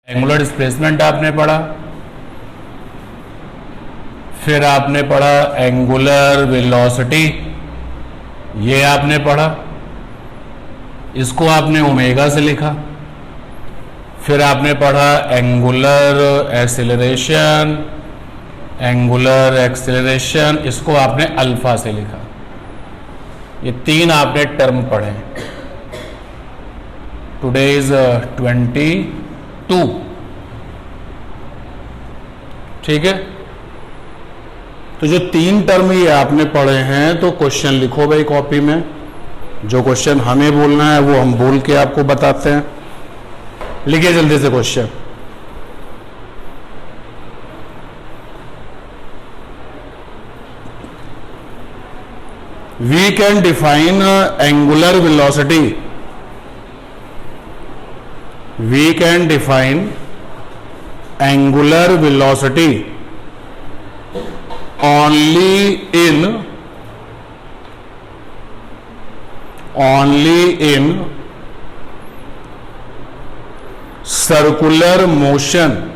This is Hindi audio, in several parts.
एंगुलर डिस्प्लेसमेंट आपने पढ़ा, फिर आपने पढ़ा एंगुलर वेलोसिटी, ये आपने पढ़ा, इसको आपने ओमेगा से लिखा। फिर आपने पढ़ा एंगुलर एक्सेलरेशन, एंगुलर एक्सेलरेशन, इसको आपने अल्फा से लिखा। ये तीन आपने टर्म पढ़े। टुडे इज 22, ठीक है। तो जो तीन टर्म ये आपने पढ़े हैं, तो क्वेश्चन लिखो भाई कॉपी में। जो क्वेश्चन हमें बोलना है वो हम बोल के आपको बताते हैं। लिखिए जल्दी से question. We can define angular velocity. We can define angular velocity only in circular motion.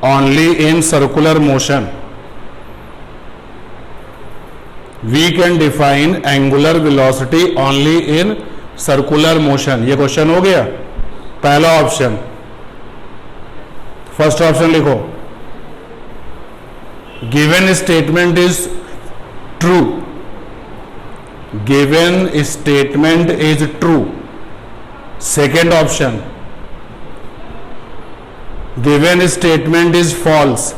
Only in circular motion. We can define angular velocity only in circular motion. ये क्वेश्चन हो गया पहला ऑप्शन। फर्स्ट ऑप्शन लिखो, given statement is true. Given statement is true. Second option, given statement is false.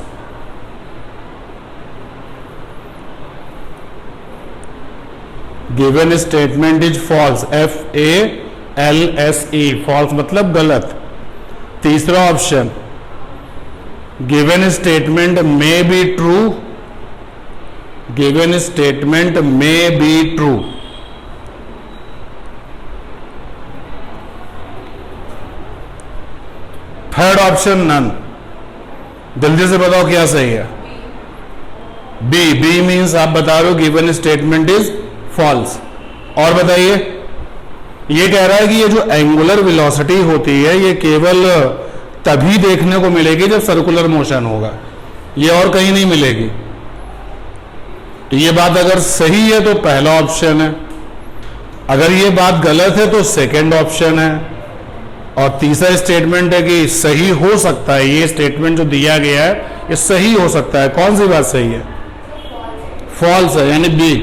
Given statement is false. FALSE, false मतलब गलत। तीसरा option, given statement may be true. Given statement may be true. Third option none. जल्दी से बताओ क्या सही है। बी। बी मीन्स आप बता रहे हो गिवन स्टेटमेंट इज फॉल्स। और बताइए, ये कह रहा है कि ये जो एंगुलर वेलोसिटी होती है ये केवल तभी देखने को मिलेगी जब सर्कुलर मोशन होगा, ये और कहीं नहीं मिलेगी। तो ये बात अगर सही है तो पहला ऑप्शन है, अगर ये बात गलत है तो सेकंड ऑप्शन है, और तीसरा स्टेटमेंट है कि सही हो सकता है। ये स्टेटमेंट जो दिया गया है ये सही हो सकता है। कौन सी बात सही है? फॉल्स है, यानी बी।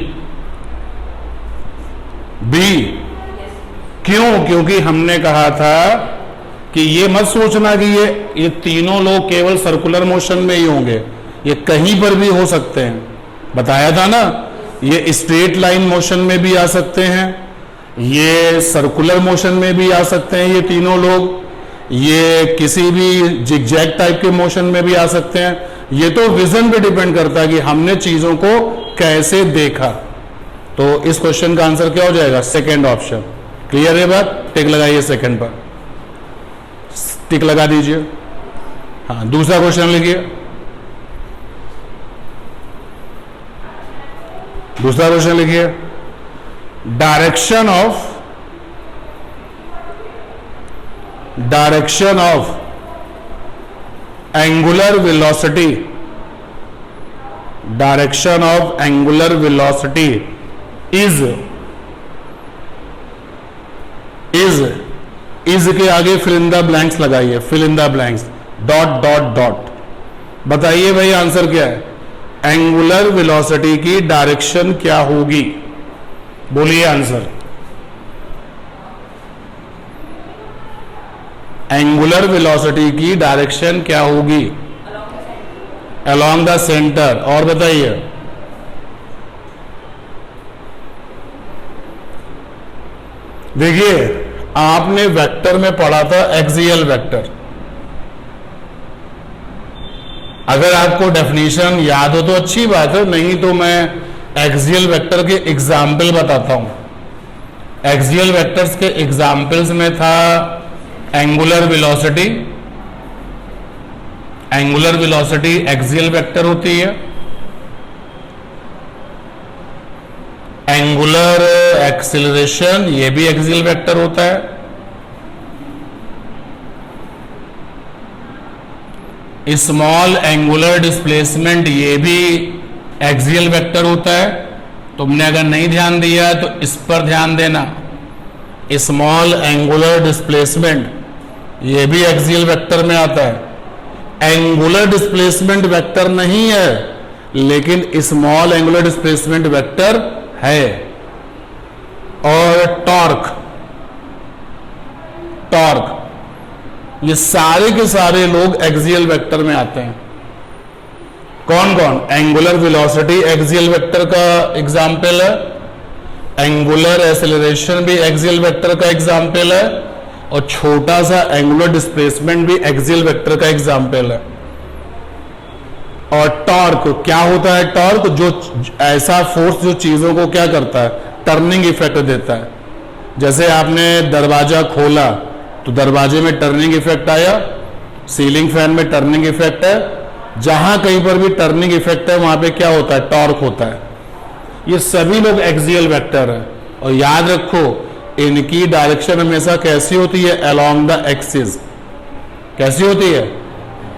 बी क्यों? क्योंकि हमने कहा था कि ये मत सोचना कि ये तीनों लोग केवल सर्कुलर मोशन में ही होंगे, ये कहीं पर भी हो सकते हैं। बताया था ना, ये स्ट्रेट लाइन मोशन में भी आ सकते हैं, ये सर्कुलर मोशन में भी आ सकते हैं ये तीनों लोग, ये किसी भी जिगजैग टाइप के मोशन में भी आ सकते हैं। ये तो विजन पे डिपेंड करता है कि हमने चीजों को कैसे देखा। तो इस क्वेश्चन का आंसर क्या हो जाएगा? Second option. क्लियर है बात? टिक लगाइए सेकंड पर, टिक लगा दीजिए। हाँ, दूसरा क्वेश्चन लिखिए। दूसरा क्वेश्चन लिखिए, direction of angular velocity, direction of angular velocity is के आगे फिल इन द ब्लैंक्स लगाइए, fill in the blanks, dot dot dot. बताइए भाई आंसर क्या है? एंगुलर वेलोसिटी की डायरेक्शन क्या होगी? बोलिए आंसर। एंगुलर वेलोसिटी की डायरेक्शन क्या होगी? Along the centre. और बताइए, देखिए आपने वेक्टर में पढ़ा था एक्सियल वेक्टर। अगर आपको डेफिनेशन याद हो तो अच्छी बात है, नहीं तो मैं एक्सियल वेक्टर के एग्जाम्पल बताता हूं। एक्सियल वेक्टर्स के एग्जाम्पल्स में था angular velocity. Angular velocity axial vector होती है। एंगुलर एक्सिलरेशन ये भी एक्सियल वेक्टर होता है। स्मॉल एंगुलर डिस्प्लेसमेंट ये भी एक्सियल वेक्टर होता है। तुमने अगर नहीं ध्यान दिया तो इस पर ध्यान देना। स्मॉल एंगुलर डिस्प्लेसमेंट ये भी एक्सियल वेक्टर में आता है। एंगुलर डिस्प्लेसमेंट वेक्टर नहीं है, लेकिन स्मॉल एंगुलर डिस्प्लेसमेंट वेक्टर है। और टॉर्क ये सारे के सारे लोग एक्सियल वेक्टर में आते हैं। कौन कौन? एंगुलर वेलोसिटी एक्सियल वेक्टर का एग्जाम्पल है, एंगुलर एक्सेलरेशन भी एक्सियल वेक्टर का एग्जाम्पल है, और छोटा सा एंगुलर डिस्प्लेसमेंट भी एक्सियल वेक्टर का एग्जाम्पल है। और टॉर्क क्या होता है? टॉर्क जो ऐसा फोर्स जो चीजों को क्या करता है? टर्निंग इफेक्ट देता है। जैसे आपने दरवाजा खोला तो दरवाजे में टर्निंग इफेक्ट आया, सीलिंग फैन में टर्निंग इफेक्ट है। जहां कहीं पर भी टर्निंग इफेक्ट है वहां पे क्या होता है? टॉर्क होता है। ये सभी लोग एक्सियल वेक्टर है। और याद रखो इनकी डायरेक्शन हमेशा कैसी होती है? Along the axis. कैसी होती है?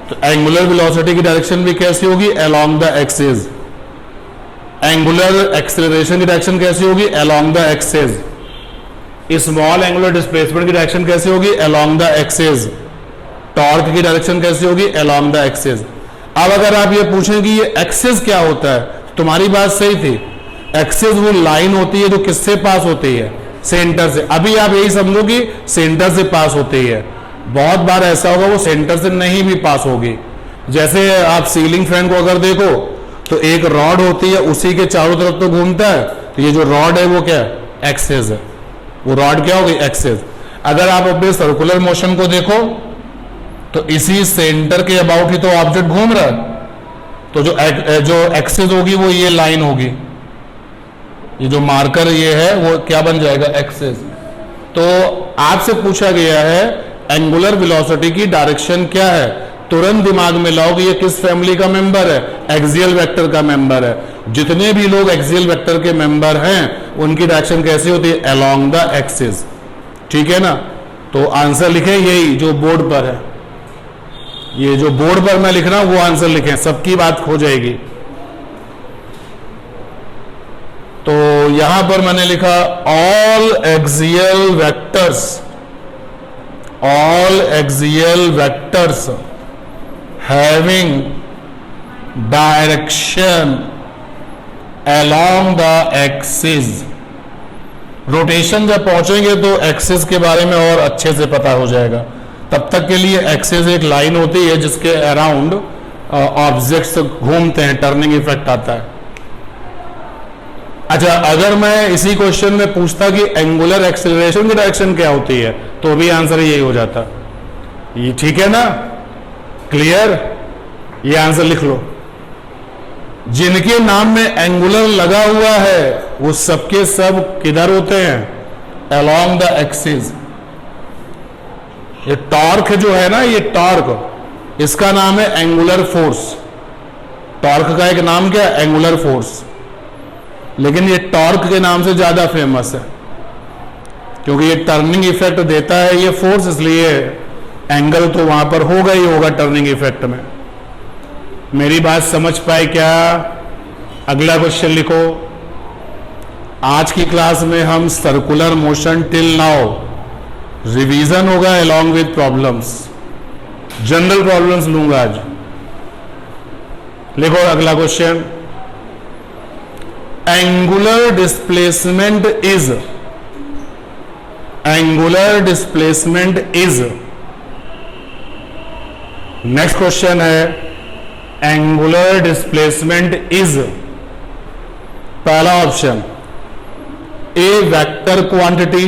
तो एंगुलर वेलोसिटी की डायरेक्शन भी कैसी होगी? Along the axis. Angular acceleration की डायरेक्शन कैसी होगी? Along the axis. Small angular displacement की डायरेक्शन कैसी होगी? Along the axis. टॉर्क की डायरेक्शन कैसी होगी? Along the axis. अब अगर आप ये पूछें कि ये एक्सिस क्या होता है, तो तुम्हारी बात सही थी। एक्सिस वो लाइन होती है जो किससे पास होती है? सेंटर से। अभी आप यही समझो कि सेंटर से पास होती है। बहुत बार ऐसा होगा वो सेंटर से नहीं भी पास होगी। जैसे आप सीलिंग फैन को अगर देखो तो एक रॉड होती है, उसी के चारों तरफ तो घूमता है। तो ये जो रॉड है वो क्या है? एक्सिस है। वो रॉड क्या होगी? एक्सिस। अगर आप अपने सर्कुलर मोशन को देखो तो इसी सेंटर के अबाउट ही तो ऑब्जेक्ट घूम रहा है। तो जो एक्सिस होगी वो ये लाइन होगी। ये जो मार्कर ये है वो क्या बन जाएगा? एक्सिस। तो आपसे पूछा गया है एंगुलर वेलोसिटी की डायरेक्शन क्या है, तुरंत दिमाग में लाओ कि ये किस फैमिली का मेंबर है? एक्सियल वेक्टर का मेंबर है। जितने भी लोग एक्सियल वेक्टर के मेंबर हैं उनकी डायरेक्शन कैसी होती है? Along the axis. ठीक है ना? तो आंसर लिखें यही जो बोर्ड पर है। ये जो बोर्ड पर मैं लिख रहा हूं वो आंसर लिखें, सबकी बात हो जाएगी। तो यहां पर मैंने लिखा all axial vectors having direction along the axis. Rotation जब पहुंचेंगे तो एक्सिस के बारे में और अच्छे से पता हो जाएगा। तब तक के लिए एक्सिस एक लाइन होती है जिसके अराउंड ऑब्जेक्ट्स घूमते हैं, टर्निंग इफेक्ट आता है। अच्छा, अगर मैं इसी क्वेश्चन में पूछता कि एंगुलर एक्सेलरेशन की डायरेक्शन क्या होती है तो भी आंसर यही हो जाता। ये ठीक है ना? क्लियर? ये आंसर लिख लो। जिनके नाम में एंगुलर लगा हुआ है वो सबके सब किधर होते हैं? Along the axis. ये टॉर्क जो है ना, ये टॉर्क, इसका नाम है एंगुलर फोर्स। टॉर्क का एक नाम क्या है? Angular force. लेकिन ये टॉर्क के नाम से ज्यादा फेमस है क्योंकि ये टर्निंग इफेक्ट देता है ये फोर्स, इसलिए एंगल तो वहां पर होगा ही होगा टर्निंग इफेक्ट में। मेरी बात समझ पाए क्या? अगला क्वेश्चन लिखो। आज की क्लास में हम circular motion till now revision होगा along with problems. General problems लूंगा आज। लिखो अगला question. Angular displacement is next question है एंगुलर डिस्प्लेसमेंट इज। पहला ऑप्शन ए वेक्टर क्वांटिटी,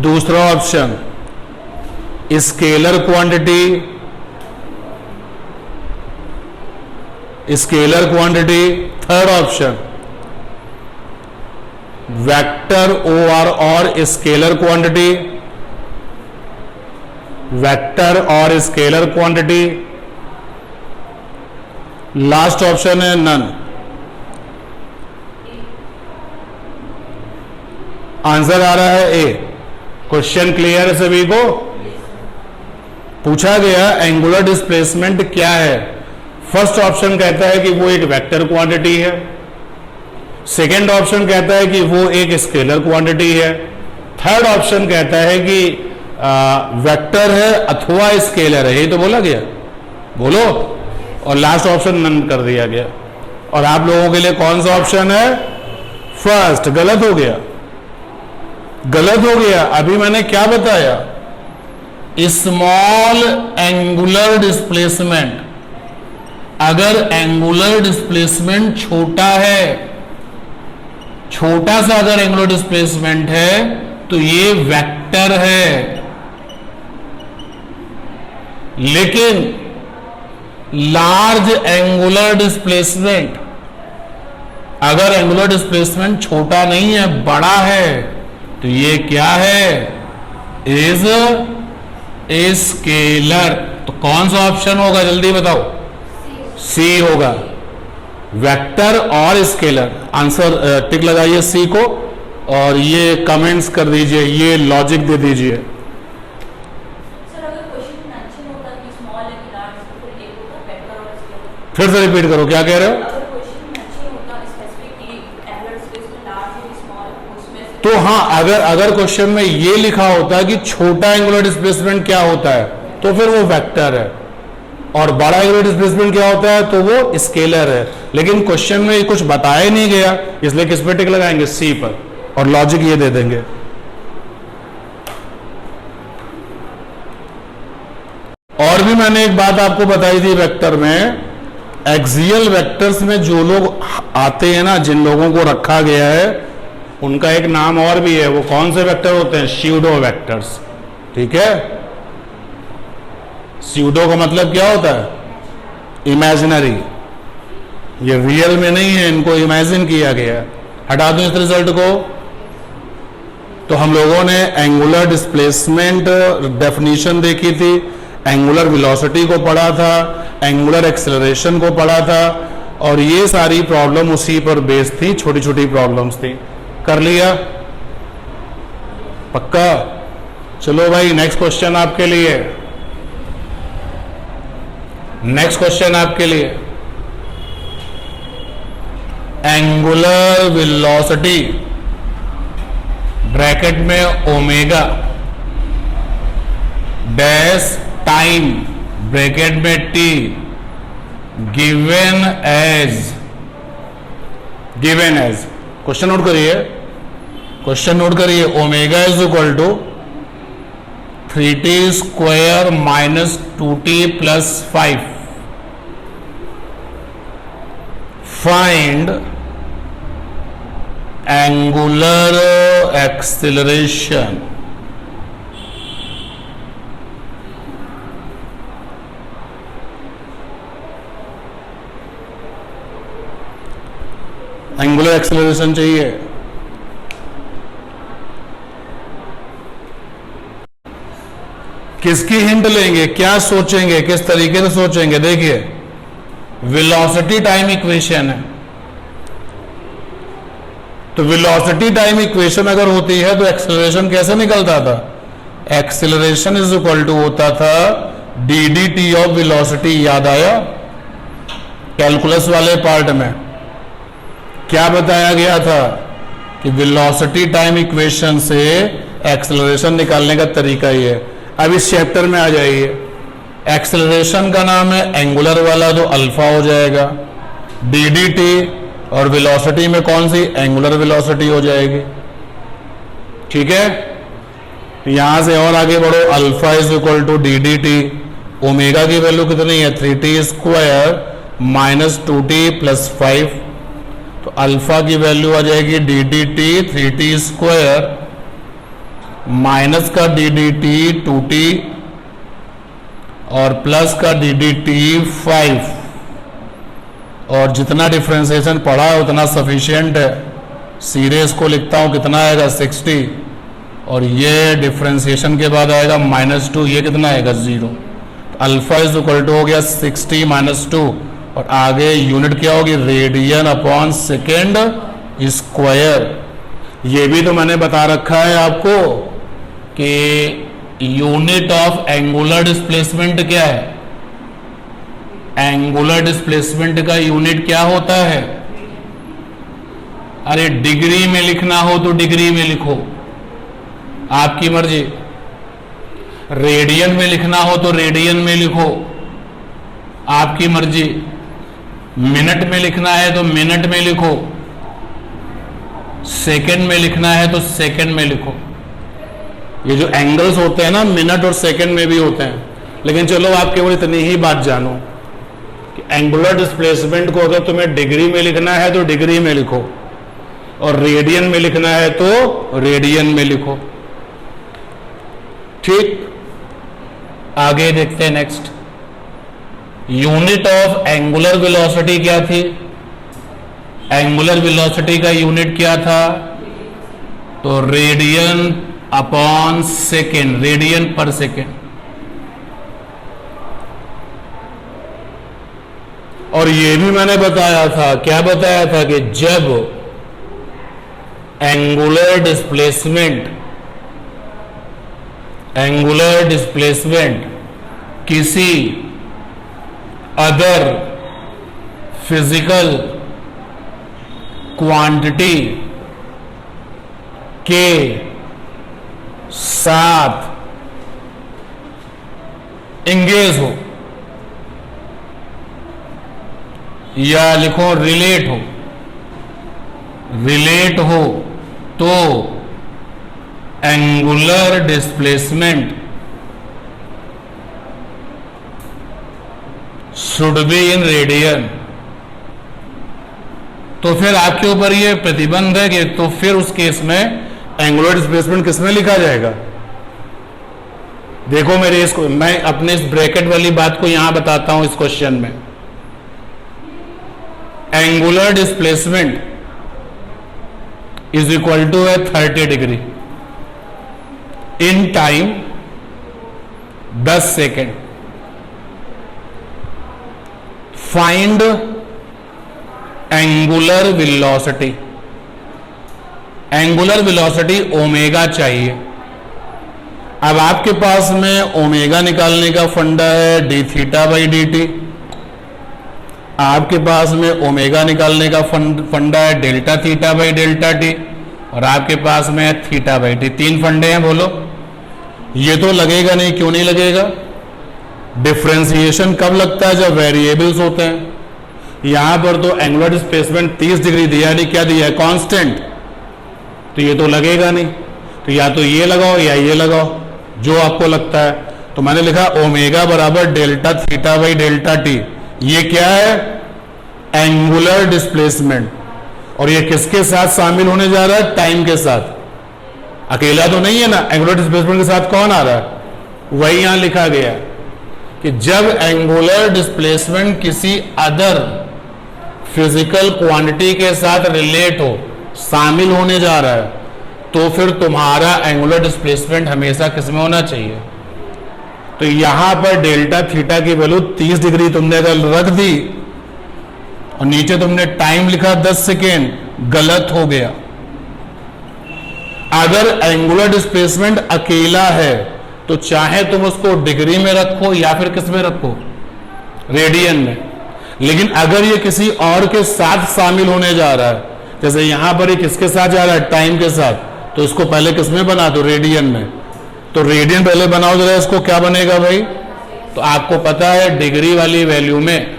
दूसरा option scalar quantity, third option vector और स्केलर क्वांटिटी, लास्ट ऑप्शन है नन। आंसर आ रहा है ए। क्वेश्चन क्लियर है सभी को? पूछा गया एंगुलर डिस्प्लेसमेंट क्या है। फर्स्ट ऑप्शन कहता है कि वो एक वेक्टर क्वांटिटी है। सेकेंड ऑप्शन कहता है कि वो एक स्केलर क्वांटिटी है। थर्ड ऑप्शन कहता है कि वेक्टर है अथवा स्केलर है। यही तो बोला गया, बोलो। और लास्ट ऑप्शन नन कर दिया गया। और आप लोगों के लिए कौन सा ऑप्शन है? फर्स्ट। गलत हो गया, गलत हो गया। अभी मैंने क्या बताया? Small angular displacement. अगर एंगुलर डिस्प्लेसमेंट छोटा है, छोटा सा अगर एंगुलर डिस्प्लेसमेंट है तो ये वेक्टर है। लेकिन लार्ज एंगुलर डिस्प्लेसमेंट, अगर एंगुलर डिस्प्लेसमेंट छोटा नहीं है, बड़ा है, तो ये क्या है? Is a scalar. तो कौन सा ऑप्शन होगा जल्दी बताओ? सी होगा, वेक्टर और स्केलर। आंसर टिक लगाइए सी को और ये कमेंट्स कर दीजिए, ये लॉजिक दे दीजिए। सर अगर क्वेश्चन मेंशन होता कि स्मॉल है कि लार्ज, तो फिर एक होता वेक्टर और स्केलर। फिर से रिपीट करो, क्या कह रहे हो? अगर क्वेश्चन मेंशन होता स्पेसिफिक कि एंगुलर डिस्प्लेसमेंट लार्ज है स्मॉल, उसमें से तो हाँ, अगर क्वेश्चन में ये लिखा होता कि छोटा एंगुलर डिस्प्लेसमेंट क्या होता है, तो फिर वो वेक्टर है। और बड़ा एंगुलर डिस्प्लेसमेंट क्या होता है, तो वो स्केलर है। लेकिन क्वेश्चन में कुछ बताया नहीं गया, इसलिए किस पे टिक लगाएंगे? सी पर। और लॉजिक ये दे देंगे। और भी मैंने एक बात आपको बताई थी वेक्टर में, एक्सियल वेक्टर्स में जो लोग आते हैं ना, जिन लोगों को रखा गया है, उनका एक नाम और भी है। वो कौन से वेक्टर होते हैं? Pseudo vectors. ठीक है? स्यूडो का मतलब क्या होता है? इमेजिनरी। ये रियल में नहीं है, इनको इमेजिन किया गया है। हटा दूं इस रिजल्ट को। तो हम लोगों ने एंगुलर डिस्प्लेसमेंट डेफिनेशन देखी थी, एंगुलर वेलोसिटी को पढ़ा था, एंगुलर एक्सेलरेशन को पढ़ा था, और ये सारी प्रॉब्लम उसी पर बेस्ड थी, छोटी छोटी प्रॉब्लम्स थी। कर लिया? पक्का? चलो भाई, नेक्स्ट क्वेश्चन आपके लिए। नेक्स्ट क्वेश्चन आपके लिए, एंगुलर वेलोसिटी ब्रैकेट में ओमेगा डैश टाइम ब्रैकेट में T given as question note करिए, क्वेश्चन नोट करिए। Omega is equal to 3t square minus 2t plus 5। Find angular acceleration. Angular acceleration चाहिए। किसकी हिंट लेंगे? क्या सोचेंगे? किस तरीके से सोचेंगे? देखिए, वेलोसिटी टाइम इक्वेशन है, तो वेलोसिटी टाइम इक्वेशन अगर होती है तो एक्सेलरेशन कैसे निकलता था? एक्सेलरेशन इज इक्वल टू होता था D D T of velocity. याद आया कैलकुलस वाले पार्ट में क्या बताया गया था कि वेलोसिटी टाइम इक्वेशन से एक्सेलरेशन निकालने का तरीका ये है। अब इस चैप्टर में आ जाइए। एक्सेलरेशन का नाम है एंगुलर वाला, तो अल्फा हो जाएगा। डी डी टी और वेलोसिटी में कौन सी? एंगुलर वेलोसिटी हो जाएगी। ठीक है? यहां से और आगे बढ़ो। Alpha is equal to D D T. Omega की वैल्यू कितनी है? 3t square minus 2t plus 5। तो अल्फा की वैल्यू आ जाएगी D D T 3t square minus का डी डी टी 2t और प्लस का डी डी टी 5। और जितना डिफ्रेंसिएशन पढ़ा है उतना सफिशिएंट है। सीधे इसको लिखता हूं, कितना आएगा? 60। और ये डिफ्रेंसिएशन के बाद आएगा -2। ये कितना आएगा? 0। तो अल्फा इज इक्वल टू हो गया 60 - 2। और आगे यूनिट क्या होगी? Radian upon second square. ये भी तो मैंने बता रखा है आपको कि यूनिट ऑफ एंगुलर डिस्प्लेसमेंट क्या है। एंगुलर डिस्प्लेसमेंट का यूनिट क्या होता है? अरे डिग्री में लिखना हो तो डिग्री में लिखो, आपकी मर्जी। रेडियन में लिखना हो तो रेडियन में लिखो, आपकी मर्जी। मिनट में लिखना है तो मिनट में लिखो, सेकंड में लिखना है तो सेकंड में लिखो। ये जो एंगल्स होते हैं ना, मिनट और सेकंड में भी होते हैं। लेकिन चलो आप केवल इतनी ही बात जानो कि एंगुलर डिस्प्लेसमेंट को अगर तुम्हें डिग्री में लिखना है तो डिग्री में लिखो, और रेडियन में लिखना है तो रेडियन में लिखो। ठीक, आगे देखते हैं next. Unit of angular velocity क्या थी? एंगुलर वेलोसिटी का यूनिट क्या था? तो रेडियन अपॉन सेकेंड, रेडियन पर सेकेंड। और ये भी मैंने बताया था, क्या बताया था कि जब एंगुलर डिस्प्लेसमेंट किसी अदर फिजिकल क्वांटिटी के साथ एंगेज हो, या लिखो रिलेट हो, तो angular displacement should be in radian. तो फिर आपके ऊपर ये प्रतिबंध है कि तो फिर उस केस में एंगुलर डिस्प्लेसमेंट किसमें लिखा जाएगा? देखो मेरे इसको, मैं अपने इस ब्रैकेट वाली बात को यहां बताता हूं इस क्वेश्चन में। Angular displacement is equal to 30 degree in time 10 second. Find angular velocity. Angular velocity omega चाहिए। अब आपके पास में ओमेगा निकालने का फंडा है D theta by D T, आपके पास में ओमेगा निकालने का फंडा है delta theta by delta T, और आपके पास में है थीटा बाई टी। 3 फंडे हैं, बोलो। ये तो लगेगा नहीं, क्यों नहीं लगेगा? डिफरेंशिएशन कब लगता है? जब वेरिएबल्स होते हैं। यहां पर तो एंगुलर डिस्प्लेसमेंट 30 डिग्री दिया नहीं, क्या दिया है? कांस्टेंट। तो ये तो लगेगा नहीं, तो या तो ये लगाओ या ये लगाओ, जो आपको लगता है। तो मैंने लिखा ओमेगा बराबर delta theta by delta T. ये क्या है? Angular displacement. और ये किसके साथ शामिल होने जा रहा है? टाइम के साथ। अकेला तो नहीं है ना, एंगुलर डिस्प्लेसमेंट के साथ कौन आ रहा है? वही यहां लिखा गया है कि जब एंगुलर डिस्प्लेसमेंट किसी अदर फिजिकल क्वांटिटी के साथ रिलेट हो, शामिल होने जा रहा है, तो फिर तुम्हारा एंगुलर डिस्प्लेसमेंट हमेशा किसमें होना चाहिए? तो यहां पर डेल्टा थीटा की वैल्यू 30 डिग्री तुमने अगर रख दी और नीचे तुमने टाइम लिखा 10 सेकेंड, गलत हो गया। अगर एंगुलर डिस्प्लेसमेंट अकेला है तो चाहे तुम उसको डिग्री में रखो या फिर किस में रखो? रेडियन में। लेकिन अगर ये किसी और के साथ शामिल होने जा रहा है, जैसे यहां पर ये किसके साथ जा रहा है? टाइम के साथ, तो इसको पहले किस में बना दो? रेडियन में। तो रेडियन पहले बनाओ जरा, इसको क्या बनेगा भाई? तो आपको पता है डिग्री वाली वैल्यू में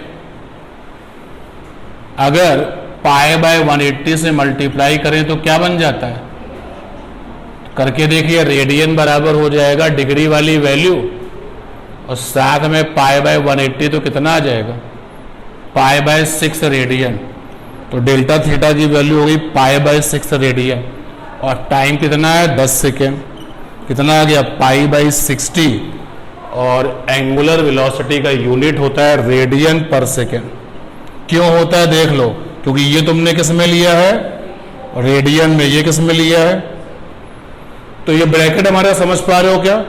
अगर पाई बाय 180 से मल्टीप्लाई करें तो क्या बन जाता है? करके देखिए, रेडियन बराबर हो जाएगा डिग्री वाली वैल्यू और साथ में पाई बाय 180, तो कितना आ जाएगा? Pi by 6 radian. तो डेल्टा थीटा की वैल्यू होगी पाई बाय 6 रेडियन, और टाइम कितना है? 10 सेकेंड। कितना आ गया? Pi by 60। और एंगुलर वेलोसिटी का यूनिट होता है रेडियन पर सेकेंड। क्यों होता है देख लो, क्योंकि ये तुमने किस में लिया है? रेडियन में। ये किस में लिया है? तो ये ब्रैकेट हमारा समझ पा रहे हो क्या?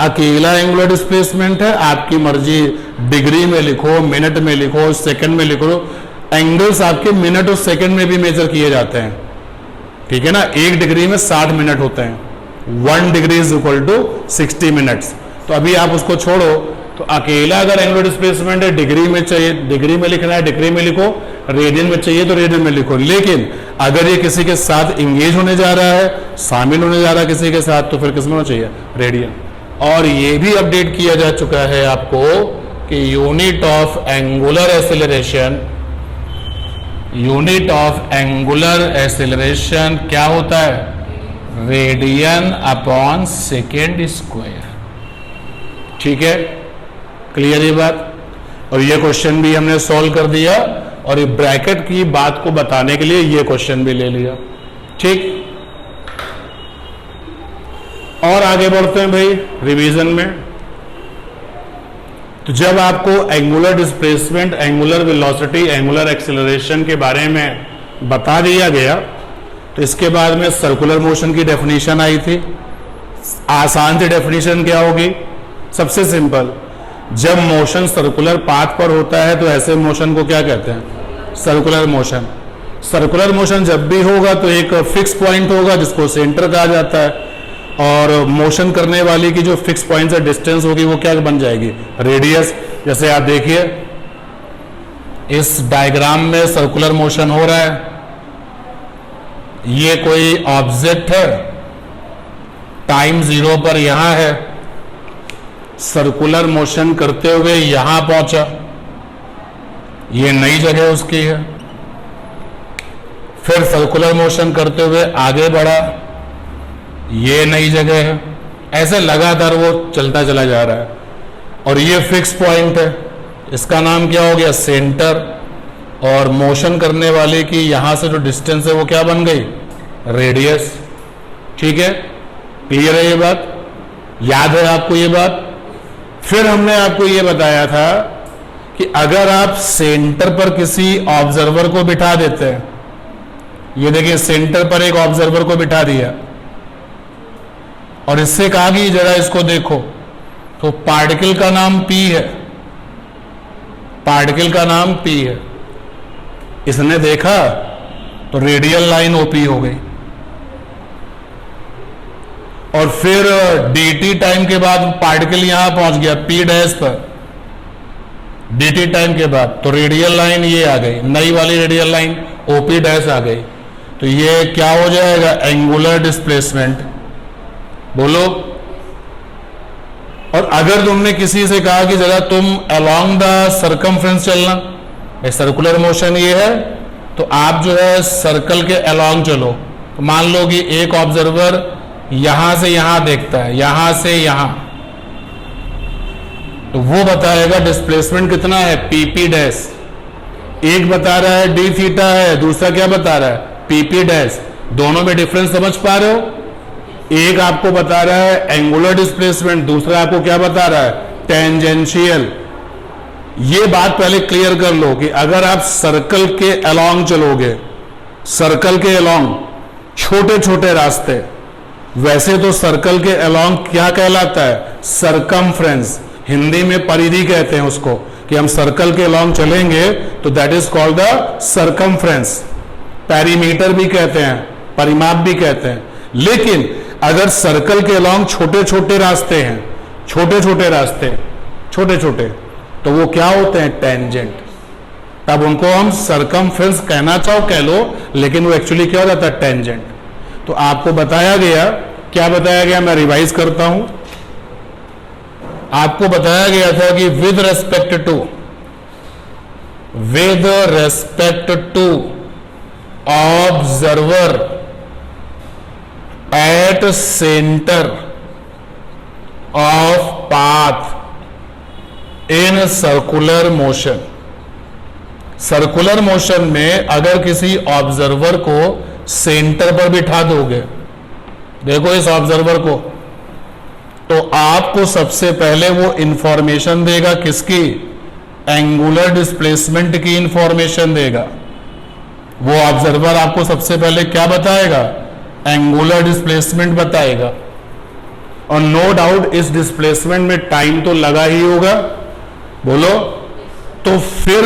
अकेला एंगुलर डिस्प्लेसमेंट है, आपकी मर्जी डिग्री में लिखो, मिनट में लिखो, सेकंड में लिखो। एंगल्स आपके मिनट और सेकंड में भी मेजर किए जाते हैं। ठीक है ना, 1 डिग्री में 60 मिनट होते हैं, 1 degree is equal to 60 minutes. तो अभी आप उसको छोड़ो, तो अकेला अगर एंगुलर डिस्प्लेसमेंट है, डिग्री में चाहिए डिग्री में लिखना है डिग्री में लिखो, रेडियन में चाहिए तो रेडियन में लिखो। लेकिन अगर ये किसी के साथ इंगेज होने जा रहा है, शामिल होने जा रहा है किसी के साथ, तो फिर किस में होना चाहिए, रेडियन। और ये भी अपडेट किया जा चुका है आपको कि unit of angular acceleration, unit of angular acceleration क्या होता है, रेडियन अपॉन सेकेंड स्क्वायर। ठीक है, क्लियर ये बात। और ये क्वेश्चन भी हमने सॉल्व कर दिया, और ये ब्रैकेट की बात को बताने के लिए ये क्वेश्चन भी ले लिया। ठीक, और आगे बढ़ते हैं भाई रिवीजन में। तो जब आपको angular displacement, angular velocity, angular acceleration के बारे में बता दिया गया, तो इसके बाद में सर्कुलर मोशन की डेफिनेशन आई थी। आसान सी डेफिनेशन क्या होगी, सबसे सिंपल, जब मोशन सर्कुलर पाथ पर होता है तो ऐसे मोशन को क्या कहते हैं, सर्कुलर मोशन। सर्कुलर मोशन जब भी होगा तो एक फिक्स पॉइंट होगा जिसको सेंटर कहा जाता है, और मोशन करने वाली की जो फिक्स पॉइंट से डिस्टेंस होगी वो क्या बन जाएगी, रेडियस। जैसे आप देखिए इस डायग्राम में सर्कुलर मोशन हो रहा है, ये कोई ऑब्जेक्ट है, टाइम 0 पर यहां है, सर्कुलर मोशन करते हुए यहां पहुंचा, ये नई जगह उसकी है। फिर सर्कुलर मोशन करते हुए आगे बढ़ा, ये नई जगह है। ऐसे लगातार वो चलता चला जा रहा है, और ये फिक्स पॉइंट है, इसका नाम क्या हो गया, सेंटर। और मोशन करने वाले की यहां से जो डिस्टेंस है वो क्या बन गई, रेडियस। ठीक है, क्लियर है ये बात, याद है आपको ये बात। फिर हमने आपको ये बताया था कि अगर आप सेंटर पर किसी ऑब्जर्वर को बिठा देते हैं, ये देखिए सेंटर पर एक ऑब्जर्वर को बिठा दिया और इससे कहा कि जरा इसको देखो, तो पार्टिकल का नाम P है, पार्टिकल का नाम P है। इसने देखा तो रेडियल लाइन OP हो गई, और फिर dt टाइम के बाद पार्टिकल यहां पहुंच गया P डैश पर, dt टाइम के बाद तो रेडियल लाइन ये आ गई, नई वाली रेडियल लाइन OP डैश आ गई। तो ये क्या हो जाएगा, एंगुलर डिस्प्लेसमेंट। बोलो। और अगर तुमने किसी से कहा कि जरा तुम अलोंग द सर्कमफ्रेंस चलना, सर्कुलर मोशन ये है, तो आप जो है सर्कल के अलोंग चलो। तो मान लो कि एक ऑब्जर्वर यहां से यहां देखता है, यहां से यहां, तो वो बताएगा डिस्प्लेसमेंट कितना है, PP डैश। एक बता रहा है d थीटा है, दूसरा क्या बता रहा है, PP डैश। दोनों में डिफरेंस समझ पा रहे हो, एक आपको बता रहा है एंगुलर डिस्प्लेसमेंट, दूसरा आपको क्या बता रहा है, टेंजेंशियल। ये बात पहले क्लियर कर लो कि अगर आप सर्कल के अलोंग चलोगे, सर्कल के अलोंग छोटे छोटे रास्ते, वैसे तो सर्कल के अलोंग क्या कहलाता है, सरकमफ्रेंस। हिंदी में परिधि कहते हैं उसको, कि हम सर्कल के अलोंग चलेंगे तो that is called the circumference. Perimeter भी कहते हैं, परिमाप भी कहते हैं। लेकिन अगर सर्कल के अलोंग छोटे छोटे रास्ते हैं, छोटे छोटे रास्ते, छोटे छोटे, तो वो क्या होते हैं, टेंजेंट। तब उनको हम सरकमफ्रेंस कहना चाहो कह लो, लेकिन वो एक्चुअली क्या हो जाता है, टेंजेंट। तो आपको बताया गया, क्या बताया गया, मैं रिवाइज करता हूं। आपको बताया गया था कि with respect to observer at centre of path in circular motion, circular motion में अगर किसी ऑब्जर्वर को सेंटर पर बिठा दोगे, देखो इस ऑब्जर्वर को, तो आपको सबसे पहले वो इंफॉर्मेशन देगा, किसकी, एंगुलर डिस्प्लेसमेंट की इंफॉर्मेशन देगा। वो ऑब्जर्वर आपको सबसे पहले क्या बताएगा, एंगुलर डिस्प्लेसमेंट बताएगा। और नो डाउट इस डिस्प्लेसमेंट में टाइम तो लगा ही होगा, बोलो। तो फिर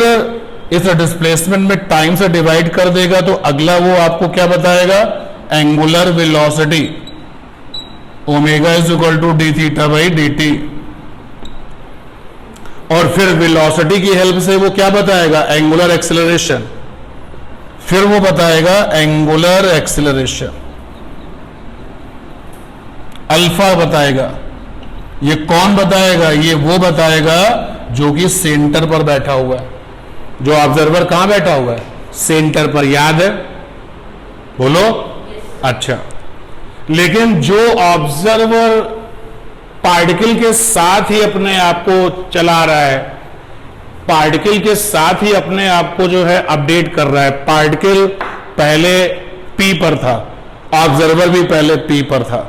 इस डिस्प्लेसमेंट में टाइम से डिवाइड कर देगा, तो अगला वो आपको क्या बताएगा, angular velocity omega is equal to D theta by D T, और फिर वेलोसिटी की हेल्प से वो क्या बताएगा, एंगुलर एक्सेलरेशन, फिर वो बताएगा एंगुलर एक्सेलरेशन, अल्फा बताएगा। ये कौन बताएगा, ये वो बताएगा जो कि सेंटर पर बैठा हुआ है। जो ऑब्जर्वर कहां बैठा हुआ है, सेंटर पर, याद है, बोलो। अच्छा, लेकिन जो ऑब्जर्वर पार्टिकल के साथ ही अपने आप को चला रहा है, पार्टिकल के साथ ही अपने आप को जो है अपडेट कर रहा है, पार्टिकल पहले P पर था, ऑब्जर्वर भी पहले P पर था,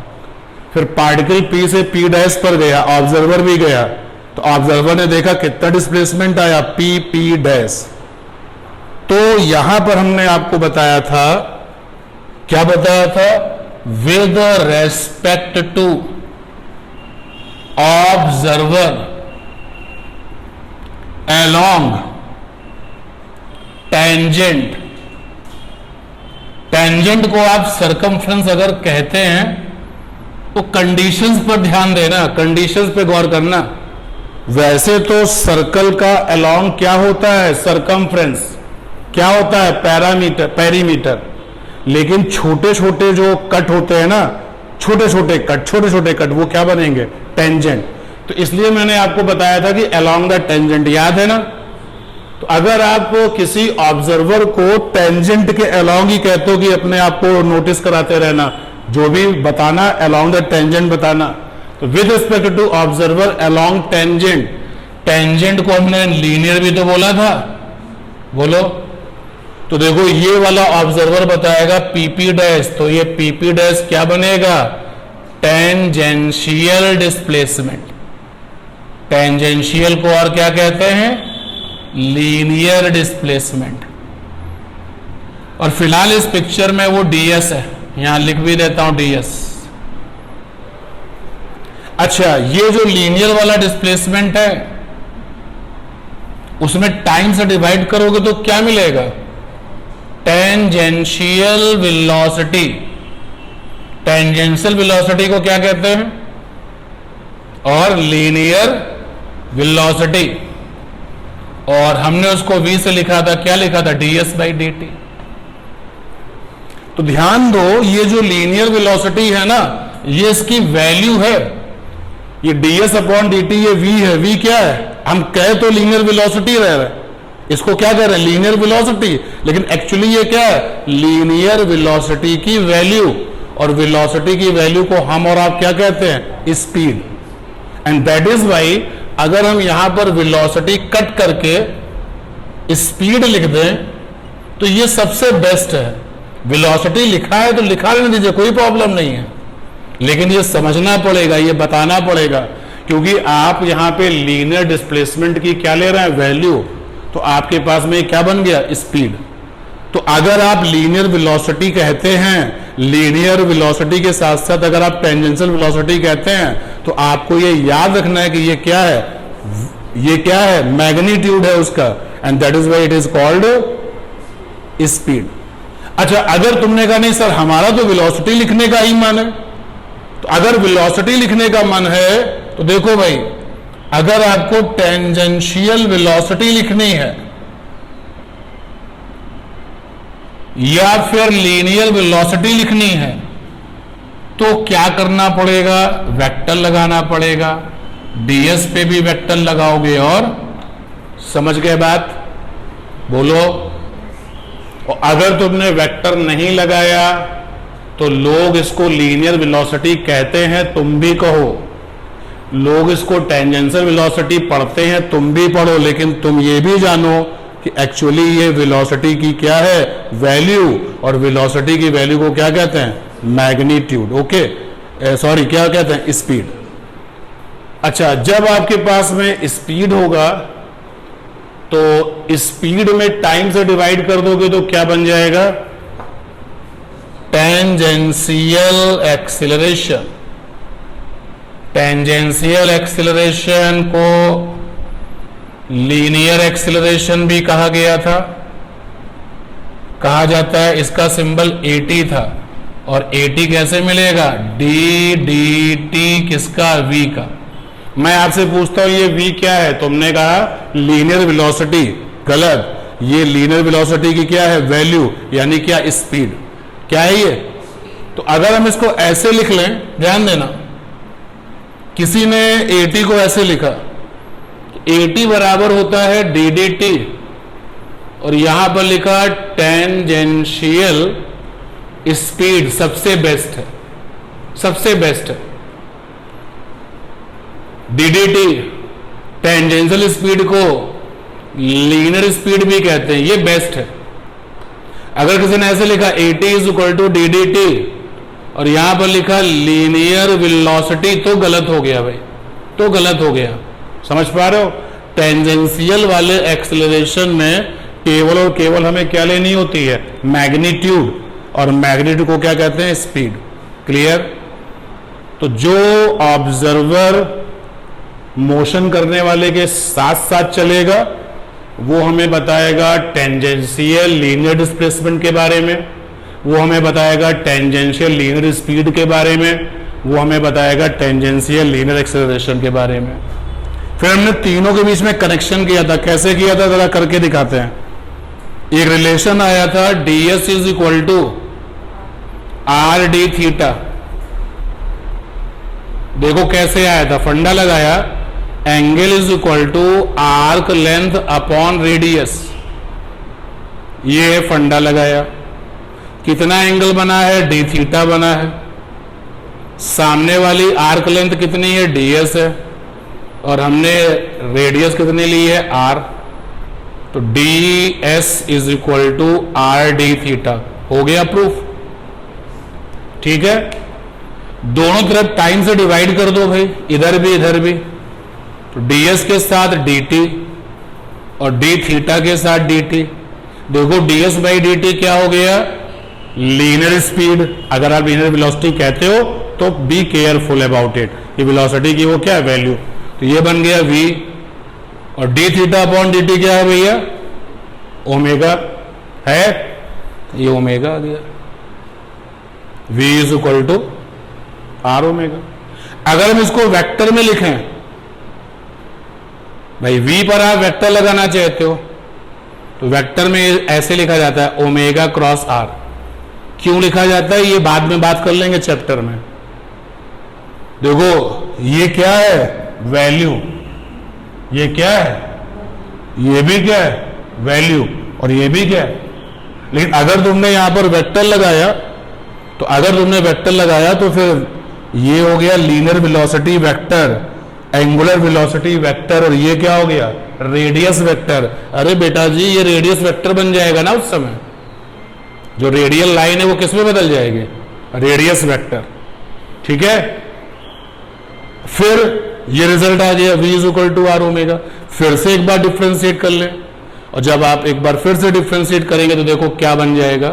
फिर पार्टिकल P से P डैश पर गया, ऑब्जर्वर भी गया, तो ऑब्जर्वर ने देखा कितना डिस्प्लेसमेंट आया, P डैश। तो यहां पर हमने आपको बताया था, क्या बताया था, with respect to observer along tangent, tangent को आप सरकमफ्रेंस अगर कहते हैं तो कंडीशंस पर ध्यान देना, कंडीशंस पे गौर करना। वैसे तो सर्कल का along क्या होता है, सरकमफ्रेंस क्या होता है, पैरामीटर, पेरीमीटर, लेकिन छोटे छोटे जो कट होते हैं ना, छोटे छोटे कट वो क्या बनेंगे, टेंजेंट। तो इसलिए मैंने आपको बताया था कि अलोंग द टेंजेंट, याद है ना। तो अगर आप किसी ऑब्जर्वर को टेंजेंट के अलोंग ही कहते हो कि अपने आप को नोटिस कराते रहना, जो भी बताना अलोंग द टेंजेंट बताना, तो with respect to observer along tangent, tangent को हमने लीनियर भी तो बोला था, बोलो। तो देखो ये वाला ऑब्जर्वर बताएगा PP डैश, तो ये PP डैश क्या बनेगा, टेंजेंशियल डिस्प्लेसमेंट। टेंजेंशियल को और क्या कहते हैं, लीनियर डिस्प्लेसमेंट। और फिलहाल इस पिक्चर में वो DS है, यहां लिख भी देता हूं DS। अच्छा, ये जो लीनियर वाला डिस्प्लेसमेंट है उसमें टाइम से डिवाइड करोगे तो क्या मिलेगा, टेंजेंशियल वेलोसिटी। टेंजेंशियल वेलोसिटी को क्या कहते हैं, और लीनियर वेलोसिटी, और हमने उसको V से लिखा था, क्या लिखा था, DS बाई dt। तो ध्यान दो, ये जो लीनियर वेलोसिटी है ना, ये इसकी वैल्यू है, ये DS अपॉन dt, ये V है। V क्या है, हम कहे तो लीनियर वेलोसिटी रह रहा है, इसको क्या कह रहे हैं, लीनियर वेलोसिटी, लेकिन एक्चुअली ये क्या है, लीनियर वेलोसिटी की वैल्यू। और वेलोसिटी की वैल्यू को हम और आप क्या कहते हैं, speed. And that is why अगर हम यहां पर वेलोसिटी कट करके स्पीड लिख दें तो ये सबसे बेस्ट है। वेलोसिटी लिखा है तो लिखा लेने दीजिए, कोई प्रॉब्लम नहीं है, लेकिन ये समझना पड़ेगा, ये बताना पड़ेगा, क्योंकि आप यहां पे लीनियर डिस्प्लेसमेंट की क्या ले रहे हैं, वैल्यू, तो आपके पास में क्या बन गया, स्पीड। तो अगर आप लीनियर वेलोसिटी कहते हैं, लीनियर वेलोसिटी के साथ साथ अगर आप टेंजेंशियल वेलोसिटी कहते हैं, तो आपको ये याद रखना है कि ये क्या है, ये क्या है, मैग्नीट्यूड है उसका, and that is why it is called speed. अच्छा, अगर तुमने कहा नहीं सर हमारा तो वेलोसिटी लिखने का ही मन है, तो अगर वेलोसिटी लिखने का मन है तो देखो भाई, अगर आपको टेंजेंशियल वेलोसिटी लिखनी है या फिर लीनियर वेलोसिटी लिखनी है तो क्या करना पड़ेगा, वेक्टर लगाना पड़ेगा। DS पे भी वेक्टर लगाओगे, और समझ गए बात, बोलो। और अगर तुमने वेक्टर नहीं लगाया तो लोग इसको लीनियर वेलोसिटी कहते हैं, तुम भी कहो, लोग इसको टेंजेंशियल वेलोसिटी पढ़ते हैं, तुम भी पढ़ो, लेकिन तुम ये भी जानो कि एक्चुअली ये वेलोसिटी की क्या है, वैल्यू, और वेलोसिटी की वैल्यू को क्या कहते हैं, मैग्नीट्यूड। ओके, सॉरी क्या कहते हैं, स्पीड। अच्छा, जब आपके पास में स्पीड होगा तो स्पीड में टाइम से डिवाइड कर दोगे तो क्या बन जाएगा, टेंजेंशियल एक्सीलरेशन। टेंजेंशियल एक्सीलरेशन को लीनियर एक्सीलरेशन भी कहा गया था, कहा जाता है, इसका सिंबल AT था, और AT कैसे मिलेगा? डी डी टी किसका? V का। मैं आपसे पूछता हूं ये V क्या है? तुमने कहा लीनियर वेलोसिटी। गलत। ये लीनियर वेलोसिटी की क्या है? वैल्यू, यानी क्या? स्पीड। क्या है ये? तो अगर हम इसको ऐसे लिख लें, ध्यान देना, किसी ने AT को ऐसे लिखा, AT बराबर होता है डी डी टी, और यहां पर लिखा टेंजेंशियल स्पीड सबसे बेस्ट है, सबसे बेस्ट है। डीडीटी टेंजेंशियल स्पीड को लीनियर स्पीड भी कहते हैं, ये बेस्ट है। अगर किसी ने ऐसे लिखा AT is equal to DDT और यहां पर लिखा लीनियर वेलोसिटी, तो गलत हो गया भाई, तो गलत हो गया। समझ पा रहे हो? टेंजेंशियल वाले एक्सेलरेशन में केवल और केवल हमें क्या लेनी होती है? मैग्नीट्यूड, और मैग्नीट्यूड को क्या कहते हैं? स्पीड। क्लियर? तो जो ऑब्जर्वर मोशन करने वाले के साथ साथ चलेगा वो हमें बताएगा टेंजेंशियल लीनियर डिस्प्लेसमेंट के बारे में, वो हमें बताएगा टेंजेंशियल लीनियर स्पीड के बारे में, वो हमें बताएगा टेंजेंशियल लीनियर एक्सेलरेशन के बारे में। फिर हमने तीनों के बीच में कनेक्शन किया था। कैसे किया था? जरा करके दिखाते हैं। एक रिलेशन आया था ds is equal to r d theta. देखो कैसे आया था, फंडा लगाया, angle is equal to arc length upon radius, ये फंडा लगाया। कितना एंगल बना है? डी थीटा बना है। सामने वाली आर्क लेंथ कितनी है? ds है, और हमने रेडियस कितनी ली है? r। तो ds is equal to r d theta. हो गया प्रूफ? ठीक है। दोनों तरफ टाइम से डिवाइड कर दो भाई, इधर भी इधर भी। तो ds के साथ dt और d थीटा के साथ dt। देखो ds बाई dt क्या हो गया? Linear speed. अगर आप लीनियर वेलोसिटी कहते हो तो बी केयरफुल अबाउट इट, ये वेलोसिटी की वो क्या है? वैल्यू। तो ये बन गया v, और d थीटा अपॉन dt क्या है भैया? ओमेगा है, ये ओमेगा आ गया। v is equal to r omega. अगर हम इसको वेक्टर में लिखें, भाई v पर आप वेक्टर लगाना चाहते हो तो वेक्टर में ऐसे लिखा जाता है ओमेगा क्रॉस r। क्यों लिखा जाता है ये बाद में बात कर लेंगे चैप्टर में। देखो ये क्या है? वैल्यू। ये क्या है? ये भी क्या है? वैल्यू। और ये भी क्या है? लेकिन अगर तुमने यहां पर वेक्टर लगाया, तो अगर तुमने वेक्टर लगाया तो फिर ये हो गया linear velocity vector, angular velocity vector, और ये क्या हो गया? Radius vector. अरे बेटा जी ये रेडियस वेक्टर बन जाएगा ना उस समय, जो रेडियल लाइन है वो किस में बदल जाएगी? Radius vector. ठीक है। फिर ये रिजल्ट आ गया v is equal to r omega. फिर से एक बार डिफ्रेंशिएट कर लें, और जब आप एक बार फिर से डिफ्रेंशिएट करेंगे तो देखो क्या बन जाएगा,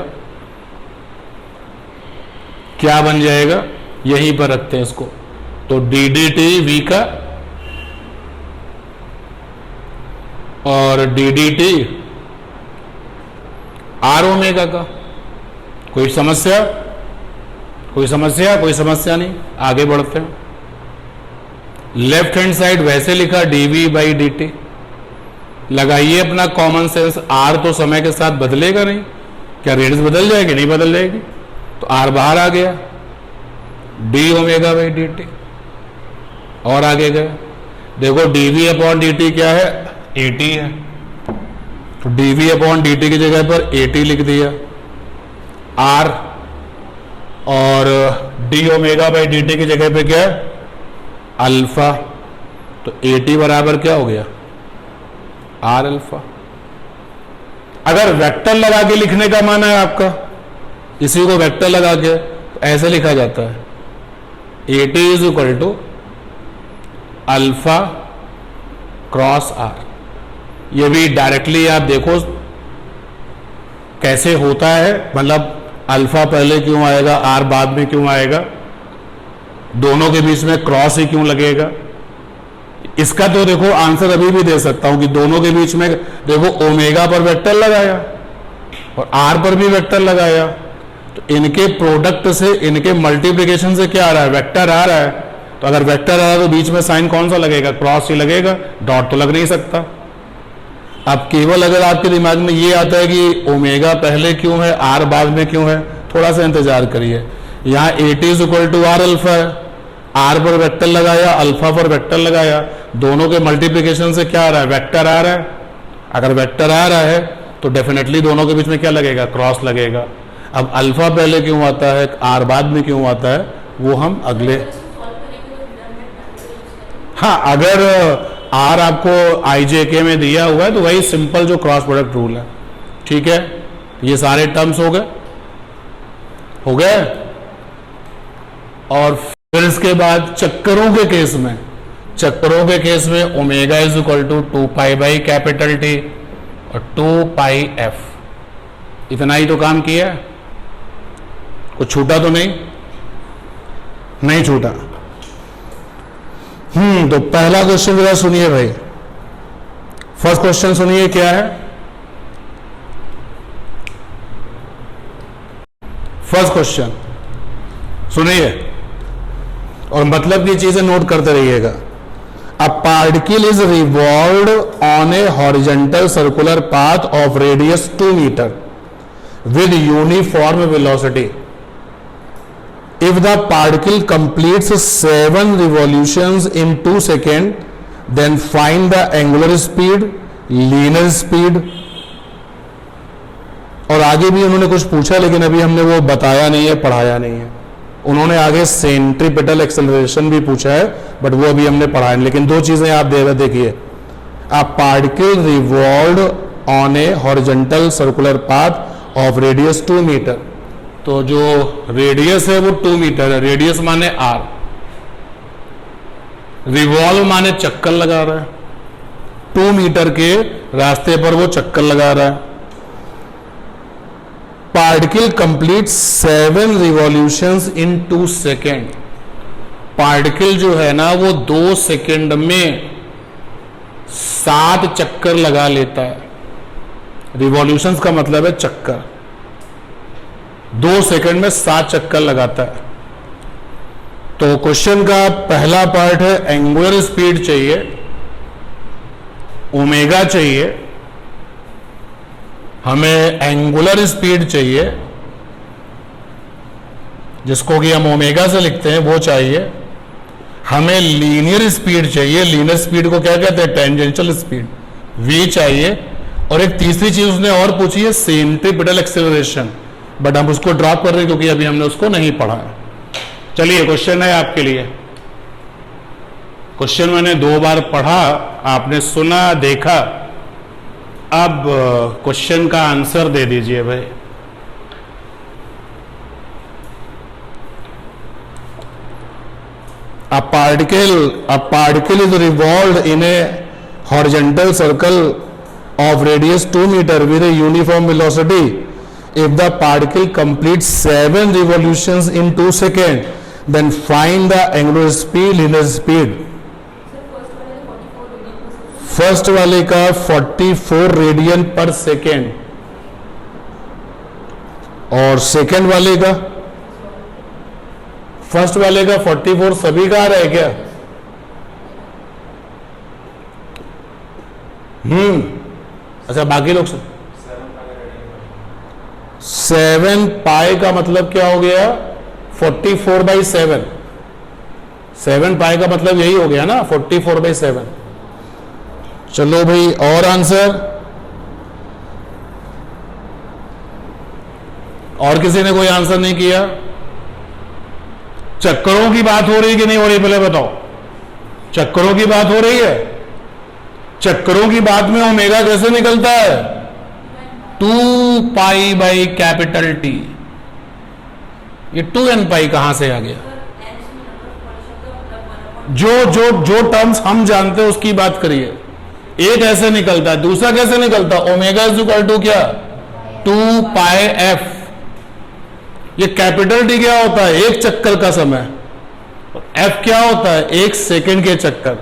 क्या बन जाएगा? यहीं पर रखते हैं इसको। तो डी डी टी वी का और D D T R omega का। कोई समस्या? कोई समस्या? कोई समस्या नहीं। आगे बढ़ते हैं। लेफ्ट हैंड साइड वैसे लिखा dv बाई डी टी। लगाइए अपना कॉमन सेंस। r तो समय के साथ बदलेगा नहीं, क्या रेडियस बदल जाएगी? नहीं बदल जाएगी। तो r बाहर आ गया, d omega by D T. और आगे गए, देखो dv अपॉन डी टी क्या है? at है। तो dv अपॉन डी टी की जगह पर at लिख दिया, r, और d omega by D T की जगह पे क्या है? अल्फा। तो at बराबर क्या हो गया? r alpha. अगर वेक्टर लगा के लिखने का माना है आपका, इसी को वेक्टर लगा के तो ऐसे लिखा जाता है at is equal to alpha cross r। ये भी डायरेक्टली आप देखो कैसे होता है, मतलब अल्फा पहले क्यों आएगा, r बाद में क्यों आएगा, दोनों के बीच में क्रॉस ही क्यों लगेगा। इसका तो देखो आंसर अभी भी दे सकता हूं कि दोनों के बीच में देखो ओमेगा पर वेक्टर लगाया और r पर भी वेक्टर लगाया, तो तो इनके प्रोडक्ट से, इनके मल्टीप्लिकेशन से क्या आ रहा है, वेक्टर आ रहा है। तो अगर वेक्टर आ रहा है तो बीच में साइन कौन सा लगेगा, क्रॉस ही लगेगा, डॉट तो लग नहीं सकता। अब केवल अगर आपके दिमाग में ये आता है कि ओमेगा पहले क्यों है, आर बाद में क्यों है, थोड़ा सा इंतजार करिए। यहाँ AT is equal to r alpha है, आर पर वेक्टर लगाया, अल्फा पर वेक्टर लगाया, दोनों के मल्टीप्लिकेशन से क्या आ रहा है, वेक्टर आ रहा है। अगर वेक्टर आ रहा है तो डेफिनेटली दोनों के बीच में क्या लगेगा, क्रॉस लगेगा। अब अल्फा पहले क्यों आता है, आर बाद में क्यों आता है, वो हम अगले, हाँ अगर आर आपको IJK में दिया हुआ है तो वही सिंपल जो क्रॉस प्रोडक्ट रूल है। ठीक है, ये सारे टर्म्स हो गए। और फिर इसके बाद चक्करों के केस में omega is equal to 2 pi by capital T और 2 पाई F। इतना ही तो काम किया है, कुछ छूटा तो नहीं छूटा। तो पहला क्वेश्चन जरा सुनिए भाई, फर्स्ट क्वेश्चन सुनिए क्या है। फर्स्ट क्वेश्चन सुनिए और मतलब की चीजें नोट करते रहिएगा। A particle is revolved on a horizontal circular path of radius 2 metre with uniform velocity. If the particle completes 7 revolutions in 2 seconds, then find the angular speed, linear speed। और आगे भी उन्होंने कुछ पूछा लेकिन अभी हमने वो बताया नहीं है, पढ़ाया नहीं है। उन्होंने आगे सेंट्रीपिटल एक्सेलरेशन भी पूछा है बट वो अभी हमने पढ़ाया नहीं। लेकिन दो चीजें आप देखिए, a particle revolved on a horizontal circular path of radius 2 metre. तो जो रेडियस है वो 2 मीटर है, रेडियस माने r, रिवॉल्व माने चक्कर लगा रहा है, 2 मीटर के रास्ते पर वो चक्कर लगा रहा है। पार्टिकल कंप्लीट 7 रिवॉल्यूशंस इन 2 सेकेंड। पार्टिकल जो है ना वो 2 सेकेंड में 7 चक्कर लगा लेता है। रिवॉल्यूशंस का मतलब है चक्कर, 2 सेकंड में 7 चक्कर लगाता है। तो क्वेश्चन का पहला पार्ट है एंगुलर स्पीड चाहिए, ओमेगा चाहिए, हमें एंगुलर स्पीड चाहिए जिसको कि हम ओमेगा से लिखते हैं वो चाहिए, हमें लीनियर स्पीड चाहिए, लीनियर स्पीड को क्या कहते हैं, टेंजेंशियल स्पीड, v चाहिए। और एक तीसरी चीज उसने और पूछी है सेंट्रीपिटल एक्सेलरेशन, बट हम उसको ड्रॉप कर रहे हैं क्योंकि अभी हमने उसको नहीं पढ़ा है। चलिए क्वेश्चन है आपके लिए। क्वेश्चन मैंने 2 बार पढ़ा, आपने सुना देखा, अब क्वेश्चन का आंसर दे दीजिए भाई। A particle is revolved in a horizontal circle of radius 2 meter with a uniform velocity. If the particle completes 7 revolutions in 2 seconds, then find the angular speed, linear speed. First वाले का 44 रेडियन पर सेकेंड और सेकेंड वाले का, फर्स्ट वाले का 44 सभी का आ रहा है क्या? अच्छा बाकी लोग 7 पाई का मतलब क्या हो गया? 44/7। 7 पाई का मतलब यही हो गया ना, 44/7। चलो भाई और आंसर, और किसी ने कोई आंसर नहीं किया? चक्करों की बात हो रही कि नहीं हो रही, पहले बताओ। चक्करों की बात हो रही है? चक्करों की बात में ओमेगा कैसे निकलता है? 2 पाई बाई कैपिटल टी। ये 2n पाई कहां से आ गया? जो टर्म्स हम जानते हैं उसकी बात करिए। एक ऐसे निकलता है, दूसरा कैसे निकलता है? ओमेगा इज इक्वल टू क्या? 2 पाई एफ। ये कैपिटल टी क्या होता है? एक चक्कर का समय। एफ क्या होता है? 1 सेकंड के चक्कर।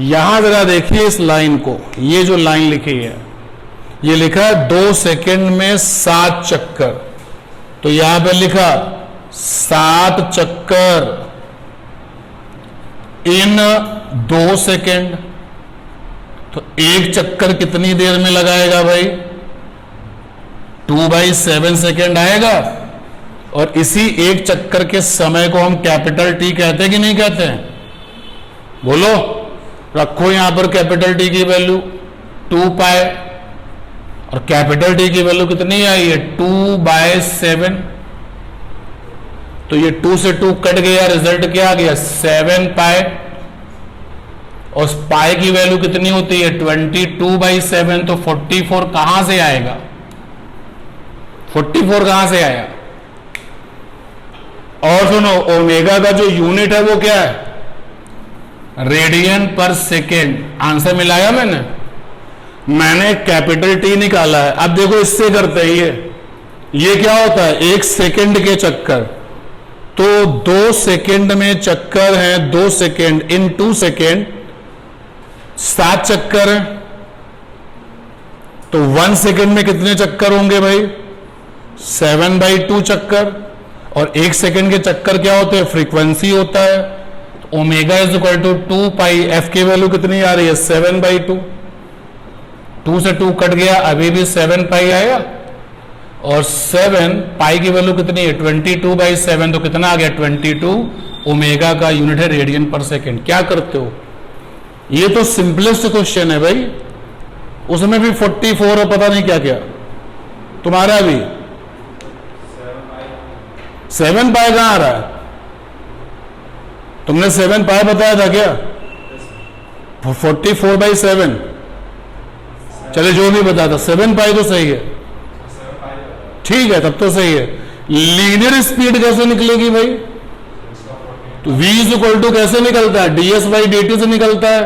यहां जरा देखिए इस लाइन को, ये जो लाइन लिखी है ये लिखा है 2 सेकंड में 7 चक्कर। तो यहां पे लिखा 7 चक्कर इन 2 सेकेंड। तो एक चक्कर कितनी देर में लगाएगा भाई? 2/7 सेकेंड आएगा। और इसी एक चक्कर के समय को हम कैपिटल टी कहते हैं कि नहीं कहते हैं? बोलो, रखो यहां पर कैपिटल टी की वैल्यू 2 पाई, और कैपिटल टी की वैल्यू कितनी आई है? 2/7। तो ये 2 से 2 कट गया, रिजल्ट क्या आ गया? 7 पाई। और पाई की वैल्यू कितनी होती है? 22/7। तो 44 कहां से आएगा? 44 कहां से आया? और सुनो, ओमेगा का जो यूनिट है वो क्या है? रेडियन पर सेकेंड। आंसर मिलाया मैंने कैपिटल टी निकाला है। अब देखो इससे करते हैं ये क्या होता है? 1 सेकेंड के चक्कर। तो 2 सेकेंड में चक्कर है 2 सेकेंड इन 2 सेकेंड 7 चक्कर है। तो 1 सेकेंड में कितने चक्कर होंगे भाई? 7/2 चक्कर। और 1 सेकेंड के चक्कर क्या होते हैं? फ्रीक्वेंसी होता है। तो omega is equal to 2 pi. F की वैल्यू कितनी आ रही है? 7/2। 2 से 2 कट गया, अभी भी 7 पाई आया। और 7 पाई की वैल्यू कितनी है? 22/7। तो कितना आ गया? 22। ओमेगा का यूनिट है रेडियन पर सेकेंड। क्या करते हो? ये तो सिंपलेस्ट क्वेश्चन है भाई। उसमें भी 44 और पता नहीं क्या क्या। तुम्हारा भी 7 पाई कहां आ रहा है? तुमने 7 पाई बताया था क्या? 44/7। चले जो भी बताता, 7 पाई तो सही है। ठीक है, तब तो सही है। लीनियर स्पीड कैसे निकलेगी भाई? तो v इज इक्वल टू कैसे निकलता है? ds/dt से निकलता है।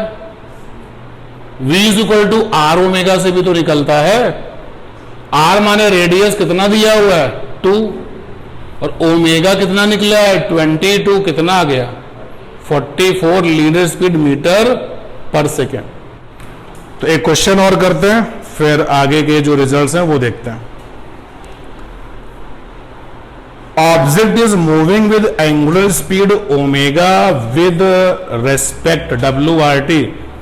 v is equal to r omega से भी तो निकलता है। r माने रेडियस कितना दिया हुआ है? 2। और ओमेगा कितना निकला है? 22। कितना आ गया? 44 लीनियर स्पीड मीटर पर सेकेंड। तो एक क्वेश्चन और करते हैं, फिर आगे के जो रिजल्ट्स हैं वो देखते हैं। Object is moving with angular speed omega with respect WRT,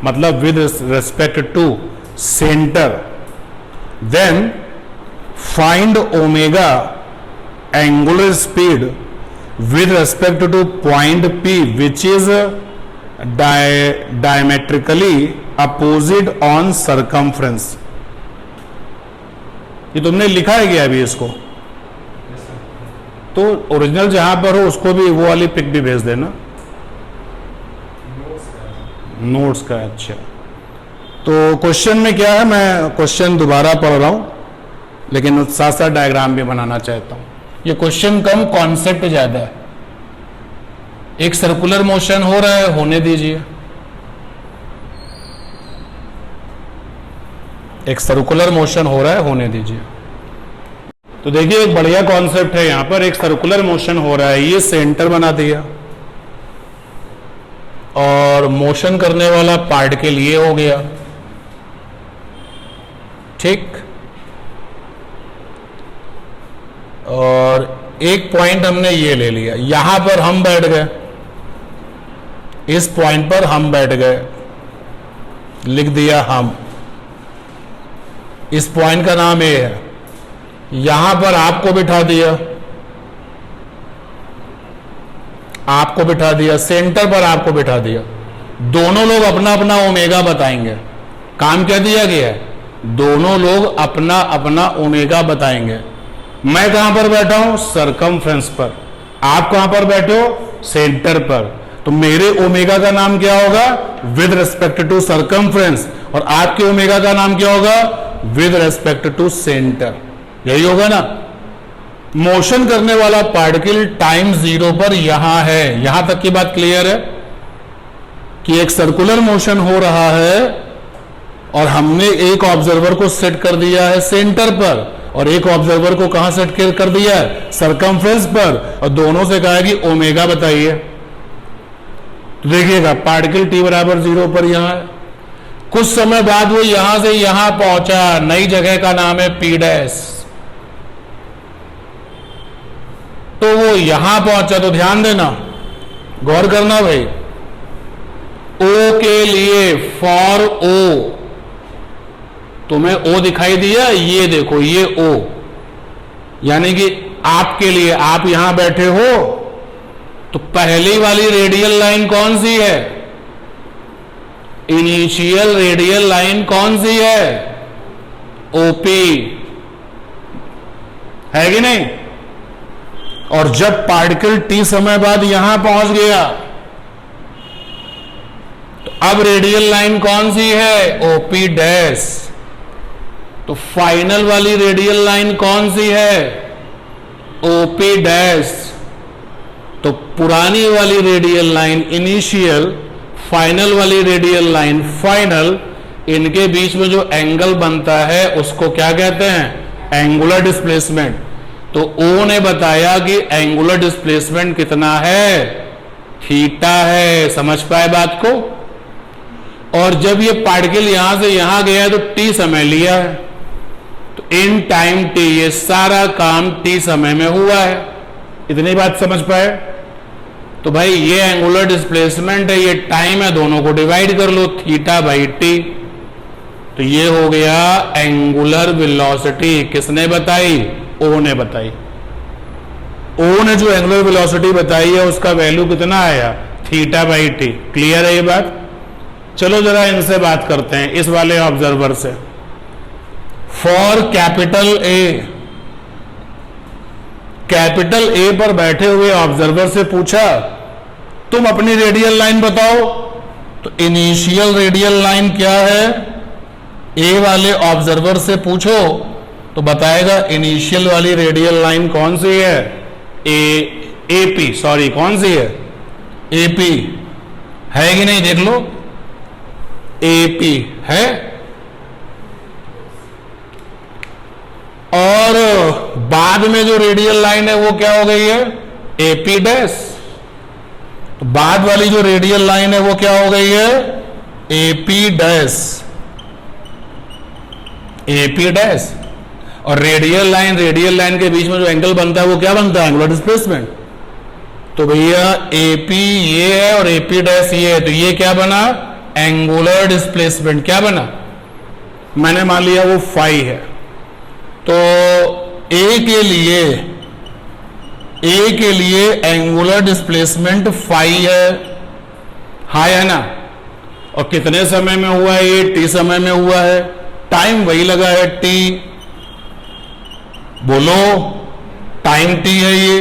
मतलब with respect to centre. Then find omega angular speed with respect to point P which is diametrically opposite on circumference। ये तुमने लिखा है क्या अभी इसको? तो ओरिजिनल जहां पर हो उसको भी वो वाली पिक भी भेज देना, नोट्स का। अच्छा, तो क्वेश्चन में क्या है, मैं क्वेश्चन दोबारा पढ़ रहा हूं लेकिन साथ साथ डायग्राम भी बनाना चाहता हूं। ये क्वेश्चन कम, कॉन्सेप्ट ज्यादा है। एक सर्कुलर मोशन हो रहा है, होने दीजिए। एक सर्कुलर मोशन हो रहा है, होने दीजिए। तो देखिए एक बढ़िया कॉन्सेप्ट है। यहां पर एक सर्कुलर मोशन हो रहा है, ये सेंटर बना दिया और मोशन करने वाला पार्ट के लिए हो गया। ठीक, और एक पॉइंट हमने ये ले लिया, यहां पर हम बैठ गए, इस पॉइंट पर हम बैठ गए, लिख दिया हम। इस पॉइंट का नाम ए है। यहां पर आपको बिठा दिया, आपको बिठा दिया, सेंटर पर आपको बिठा दिया। दोनों लोग अपना अपना ओमेगा बताएंगे। काम क्या दिया गया है? दोनों लोग अपना अपना ओमेगा बताएंगे। मैं कहां पर बैठा हूं? सरकमफ्रेंस पर। आप कहां पर बैठे हो? सेंटर पर। तो मेरे ओमेगा का नाम क्या होगा? With respect to circumference. और आपके ओमेगा का नाम क्या होगा? With respect to centre. यही होगा ना। मोशन करने वाला पार्टिकल टाइम 0 पर यहां है। यहां तक की बात क्लियर है कि एक सर्कुलर मोशन हो रहा है और हमने एक ऑब्जर्वर को सेट कर दिया है सेंटर पर और एक ऑब्जर्वर को कहां सेट कर दिया है? सरकमफ्रेंस पर। और दोनों से कहा है कि ओमेगा बताइए। तो देखिएगा पार्टिकल t बराबर 0 पर यहां है। कुछ समय बाद वो यहां से यहां पहुंचा, नई जगह का नाम है P डैश। तो वो यहां पहुंचा, तो ध्यान देना, गौर करना भाई। ओ के लिए, फॉर ओ, तुम्हें ओ दिखाई दिया, ये देखो ये ओ, यानी कि आपके लिए, आप यहां बैठे हो, तो पहली वाली रेडियल लाइन कौन सी है? इनिशियल रेडियल लाइन कौन सी है? ओपी, है कि नहीं? और जब पार्टिकल टी समय बाद यहां पहुंच गया, तो अब रेडियल लाइन कौन सी है? OP dash. तो फाइनल वाली रेडियल लाइन कौन सी है? OP dash. तो पुरानी वाली रेडियल लाइन इनिशियल, फाइनल वाली रेडियल लाइन फाइनल, इनके बीच में जो एंगल बनता है उसको क्या कहते हैं? Angular displacement. तो ओ ने बताया कि एंगुलर डिस्प्लेसमेंट कितना है? थीटा है। समझ पाए बात को? और जब ये पार्टिकल यहां से यहां गया तो टी समय लिया है, तो इन टाइम टी, ये सारा काम टी समय में हुआ है। इतनी बात समझ पाए? तो भाई ये एंगुलर डिस्प्लेसमेंट है, ये टाइम है, दोनों को डिवाइड कर लो, थीटा बाई टी। तो ये हो गया एंगुलर वेलोसिटी। किसने बताई? ओ ने बताई। ओ ने जो एंगुलर वेलोसिटी बताई है उसका वैल्यू कितना आया? Theta by T. क्लियर है ये बात? चलो जरा इनसे बात करते हैं, इस वाले ऑब्जर्वर से। For capital A, capital A पर बैठे हुए ऑब्जर्वर से पूछा तुम अपनी रेडियल लाइन बताओ, तो इनिशियल रेडियल लाइन क्या है? ए वाले ऑब्जर्वर से पूछो तो बताएगा इनिशियल वाली रेडियल लाइन कौन सी है? एपी, सॉरी कौन सी है? एपी है कि नहीं? देख लो, एपी है। और बाद में जो रेडियल लाइन है वो क्या हो गई है? AP dash. तो बाद वाली जो रेडियल लाइन है वो क्या हो गई है? AP dash, AP dash. और रेडियल लाइन के बीच में जो एंगल बनता है वो क्या बनता है? Angular displacement. तो भैया एपी ये है और एपी डैश ये है, तो ये क्या बना? Angular displacement. क्या बना? मैंने मान लिया वो फाई है, तो ए के लिए एंगुलर डिस्प्लेसमेंट फाई है, हाई है ना? और कितने समय में हुआ है? ये टी समय में हुआ है, टाइम वही लगा है टी। बोलो, टाइम टी है ये।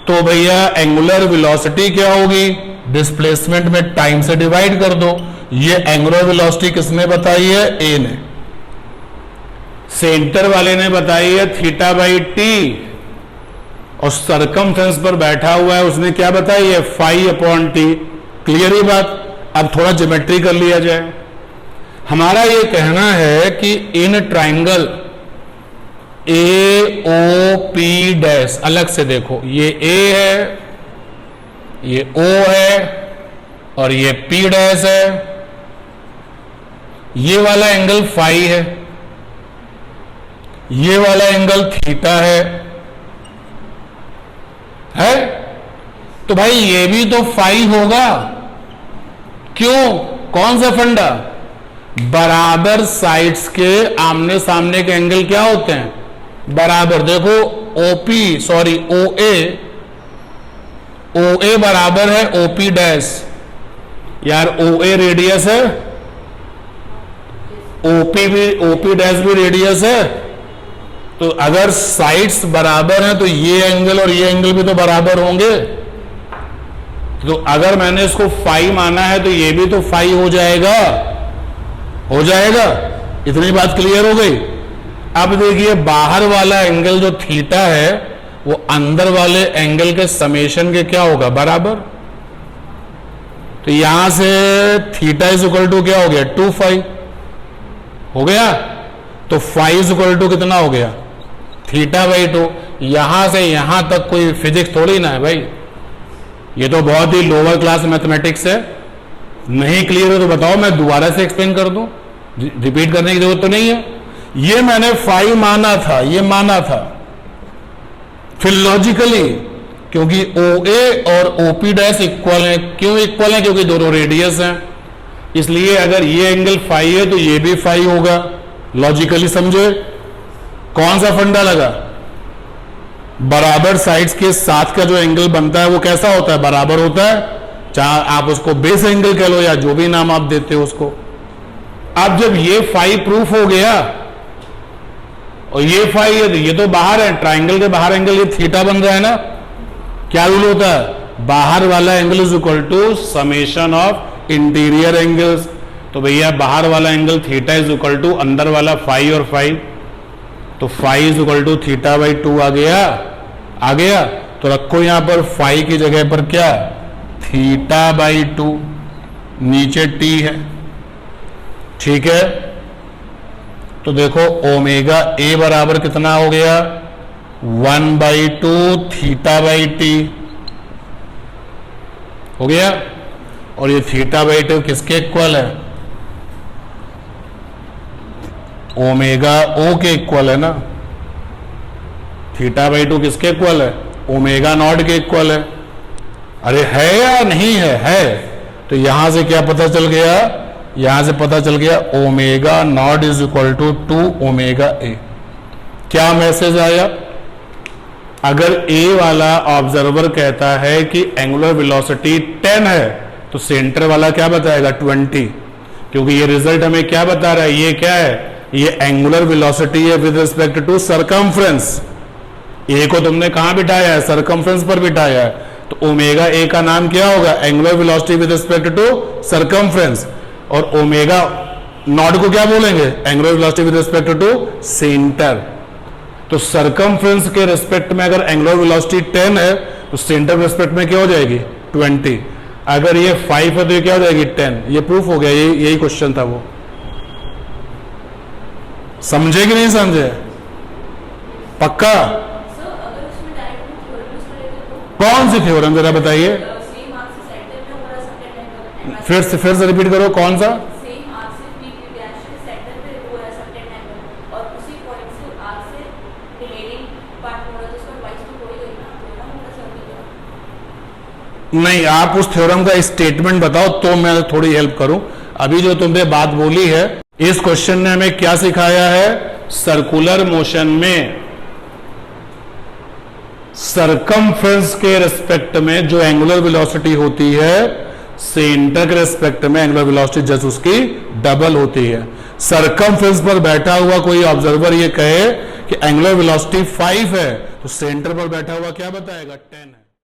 तो भैया एंगुलर वेलोसिटी क्या होगी? डिस्प्लेसमेंट में टाइम से डिवाइड कर दो। ये एंगुलर वेलोसिटी किसने बताई है? ए ने। सेंटर वाले ने बताई है थीटा बाई टी, और सरकमफ्रेंस पर बैठा हुआ है उसने क्या बताई है? Phi upon t. क्लियर ही बात? अब थोड़ा ज्योमेट्री कर लिया जाए। हमारा ये कहना है कि in triangle A O P dash, अलग से देखो, ये ए है, ये ओ है और ये पी डैश है। ये वाला एंगल फाई है, ये वाला एंगल थीटा है? तो भाई ये भी तो फाई होगा। क्यों? कौन सा फंडा? बराबर साइड्स के आमने सामने के एंगल क्या होते हैं? बराबर। देखो ओपी, सॉरी ओ ए बराबर है ओपी डैश। यार ओ ए रेडियस है, ओपी डैश भी रेडियस है। तो अगर साइड्स बराबर हैं तो ये एंगल और ये एंगल भी तो बराबर होंगे। तो अगर मैंने इसको फाई माना है तो ये भी तो फाई हो जाएगा, हो जाएगा। इतनी बात क्लियर हो गई? अब देखिए बाहर वाला एंगल जो थीटा है वो अंदर वाले एंगल के समेशन के क्या होगा? बराबर। तो यहां से थीटा इज इक्वल टू क्या हो गया? 2 फाई हो गया। तो फाई इज इक्वल टू कितना हो गया? Theta by 2। यहां से यहां तक कोई फिजिक्स थोड़ी ना है भाई, ये तो बहुत ही लोअर क्लास मैथमेटिक्स है। नहीं क्लियर हो तो बताओ, मैं दोबारा से एक्सप्लेन कर दूं, रिपीट करने की जरूरत तो नहीं है। ये मैंने फाई माना था, ये माना था, फिर लॉजिकली क्योंकि OA और OP डैश इक्वल है, क्यों इक्वल है? क्योंकि दोनों रेडियस हैं, इसलिए अगर ये एंगल फाई है तो ये भी फाई होगा। लॉजिकली समझे? कौन सा फंडा लगा? बराबर साइड्स के साथ का जो एंगल बनता है वो कैसा होता है? बराबर होता है, चाहे आप उसको बेस एंगल कह लो या जो भी नाम आप देते हो उसको। अब जब ये फाई प्रूफ हो गया और ये फाई है तो ये तो बाहर है, ट्राइंगल के बाहर एंगल ये थीटा बन रहा है ना। क्या रूल होता है? बाहर वाला angle is equal to summation of interior angles. तो भैया बाहर वाला angle theta is equal to अंदर वाला फाई और फाई, तो phi is equal to theta by 2 आ गया। तो रखो यहां पर फाई की जगह पर क्या? थीटा बाई 2, नीचे टी है, ठीक है। तो देखो ओमेगा ए बराबर कितना हो गया? 1/2 थीटा बाई टी हो गया। और ये थीटा बाई 2 किसके इक्वल है? ओमेगा ओ के इक्वल है ना। थीटा बाई 2 किसके इक्वल है? ओमेगा नॉट के इक्वल है। अरे है या नहीं है? है। तो यहां से क्या पता चल गया? यहां से पता चल गया omega naught is equal to 2 omega A. क्या मैसेज आया? अगर ए वाला ऑब्जर्वर कहता है कि एंगुलर वेलोसिटी 10 है तो सेंटर वाला क्या बताएगा? 20, क्योंकि ये रिजल्ट हमें क्या बता रहा है? ये क्या है? ये एंगुलर वेलोसिटी है विद रिस्पेक्ट टू सरकमफ्रेंस। ए को तुमने कहां बिठाया है? सरकमफ्रेंस पर बिठाया है। तो ओमेगा ए का नाम क्या होगा? Angular velocity with respect to circumference. और ओमेगा नॉट को क्या बोलेंगे? Angular velocity with respect to centre. तो सरकमफ्रेंस के रिस्पेक्ट में अगर एंगुलर वेलोसिटी 10 है तो सेंटर रिस्पेक्ट में क्या हो जाएगी? 20। अगर ये 5 है तो ये क्या हो जाएगी? 10। ये प्रूफ हो गया। यही क्वेश्चन था वो। समझे कि नहीं समझे? पक्का? कौन सी थ्योरम जरा बताइए? फिर से रिपीट करो। कौन सा? नहीं, आप उस थ्योरम का स्टेटमेंट बताओ तो मैं थोड़ी हेल्प करूं। अभी जो तुमने बात बोली है, इस क्वेश्चन ने हमें क्या सिखाया है? सर्कुलर मोशन में सरकमफ्रेंस के रिस्पेक्ट में जो एंगुलर वेलोसिटी होती है, सेंटर के रिस्पेक्ट में एंगुलर वेलोसिटी जस्ट उसकी डबल होती है। सरकमफ्रेंस पर बैठा हुआ कोई ऑब्जर्वर ये कहे कि एंगुलर वेलोसिटी 5 है तो सेंटर पर बैठा हुआ क्या बताएगा? 10 है।